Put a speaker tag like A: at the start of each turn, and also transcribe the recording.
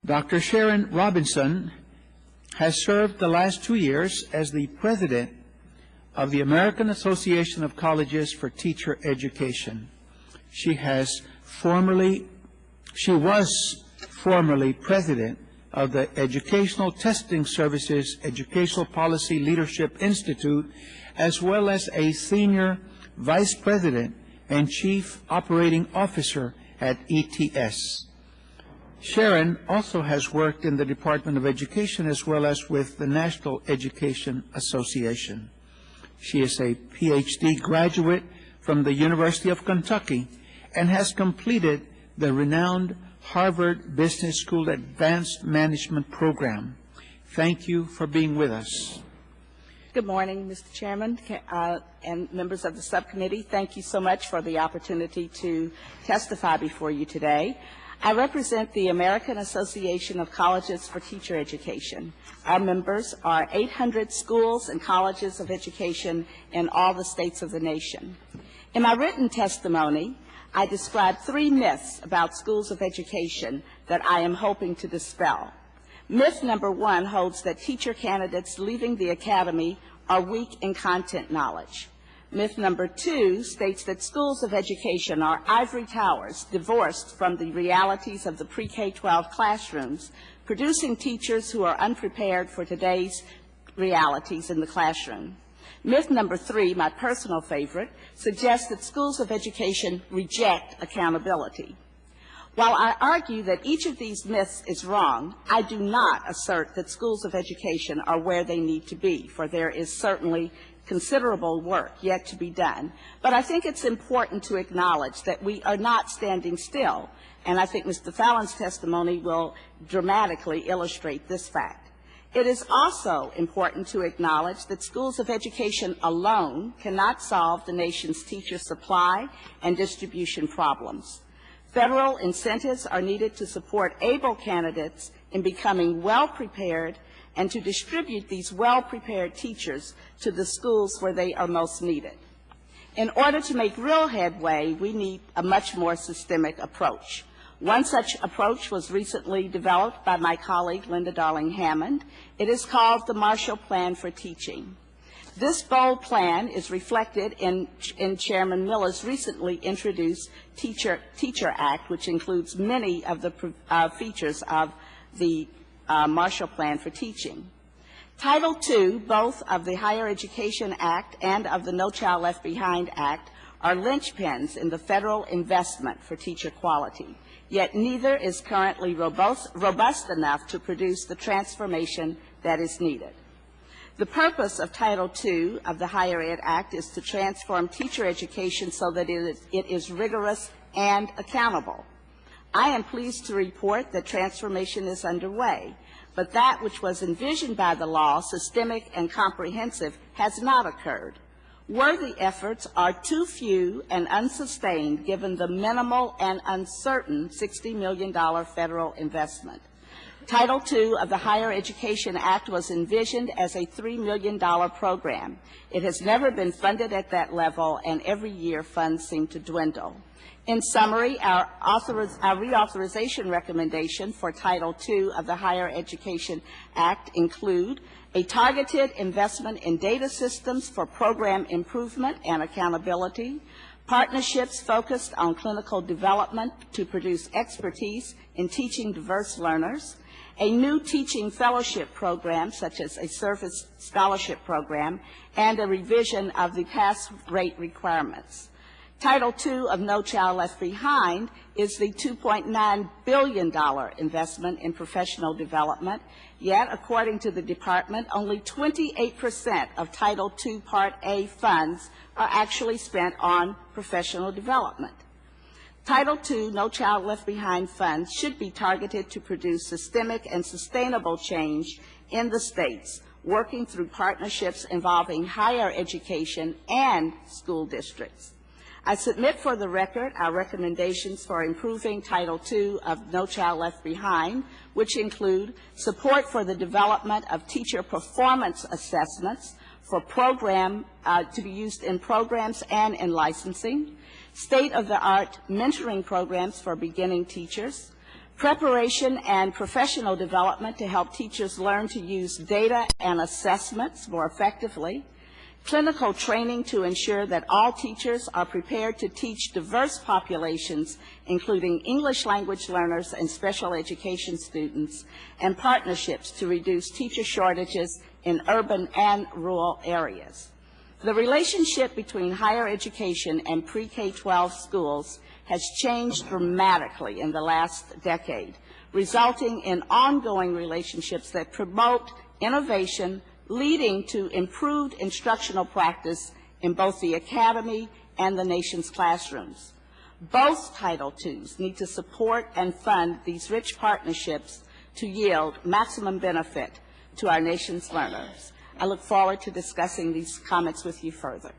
A: Dr. Sharon Robinson has served the last 2 years as the president of the American Association of Colleges for Teacher Education. She was formerly president of the Educational Testing Services Educational Policy Leadership Institute, as well as a senior vice president and chief operating officer at ETS. Sharon also has worked in the Department of Education as well as with the National Education Association. She is a PhD graduate from the University of Kentucky and has completed the renowned Harvard Business School Advanced Management Program. Thank you for being with us.
B: Good morning, Mr. Chairman and members of the subcommittee. Thank you so much for the opportunity to testify before you today. I represent the American Association of Colleges for Teacher Education. Our members are 800 schools and colleges of education in all the states of the nation. In my written testimony, I described 3 myths about schools of education that I am hoping to dispel. Myth number 1 holds that teacher candidates leaving the academy are weak in content knowledge. Myth number 2 states that schools of education are ivory towers divorced from the realities of the pre-K-12 classrooms, producing teachers who are unprepared for today's realities in the classroom. Myth number 3, my personal favorite, suggests that schools of education reject accountability. While I argue that each of these myths is wrong, I do not assert that schools of education are where they need to be, for there is certainly considerable work yet to be done. But I think it's important to acknowledge that we are not standing still, and I think Mr. Fallon's testimony will dramatically illustrate this fact. It is also important to acknowledge that schools of education alone cannot solve the nation's teacher supply and distribution problems. Federal incentives are needed to support able candidates in becoming well-prepared and to distribute these well-prepared teachers to the schools where they are most needed. In order to make real headway, we need a much more systemic approach. One such approach was recently developed by my colleague, Linda Darling-Hammond. It is called the Marshall Plan for Teaching. This bold plan is reflected in Chairman Miller's recently introduced Teacher Act, which includes many of the features of the Marshall Plan for Teaching. Title II, both of the Higher Education Act and of the No Child Left Behind Act, are linchpins in the federal investment for teacher quality, yet neither is currently robust enough to produce the transformation that is needed. The purpose of Title II of the Higher Ed Act is to transform teacher education so that it is rigorous and accountable. I am pleased to report that transformation is underway, but that which was envisioned by the law, systemic and comprehensive, has not occurred. Worthy efforts are too few and unsustained given the minimal and uncertain $60 million federal investment. Title II of the Higher Education Act was envisioned as a $3 million program. It has never been funded at that level, and every year funds seem to dwindle. In summary, our reauthorization recommendation for Title II of the Higher Education Act include a targeted investment in data systems for program improvement and accountability, partnerships focused on clinical development to produce expertise in teaching diverse learners, a new teaching fellowship program such as a service scholarship program, and a revision of the pass rate requirements. Title II of No Child Left Behind is the $2.9 billion investment in professional development, yet according to the department, only 28% of Title II Part A funds are actually spent on professional development. Title II No Child Left Behind funds should be targeted to produce systemic and sustainable change in the states, working through partnerships involving higher education and school districts. I submit for the record our recommendations for improving Title II of No Child Left Behind, which include support for the development of teacher performance assessments for to be used in programs and in licensing, state-of-the-art mentoring programs for beginning teachers, preparation and professional development to help teachers learn to use data and assessments more effectively, clinical training to ensure that all teachers are prepared to teach diverse populations, including English language learners and special education students, and partnerships to reduce teacher shortages in urban and rural areas. The relationship between higher education and pre-K-12 schools has changed dramatically in the last decade, resulting in ongoing relationships that promote innovation, leading to improved instructional practice in both the academy and the nation's classrooms. Both Title IIs need to support and fund these rich partnerships to yield maximum benefit to our nation's learners. I look forward to discussing these comments with you further.